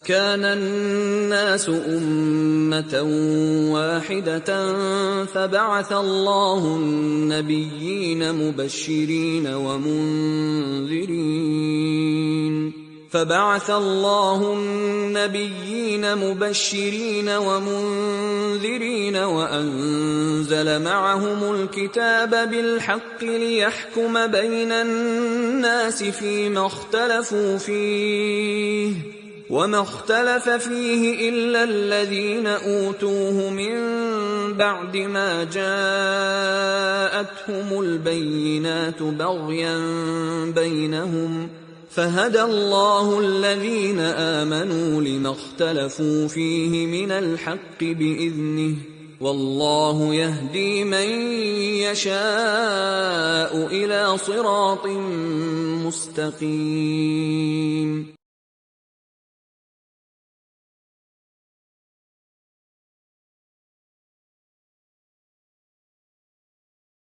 كان الناس أمة واحدة فبعث الله النبيين مبشرين ومنذرين وأنزل معهم الكتاب بالحق ليحكم بين الناس فيما اختلفوا فيه وما اختلف فيه إلا الذين أوتوه من بعد ما جاءتهم البينات بغيا بينهم فهدى الله الذين آمنوا لما اختلفوا فيه من الحق بإذنه والله يهدي من يشاء إلى صراط مستقيم.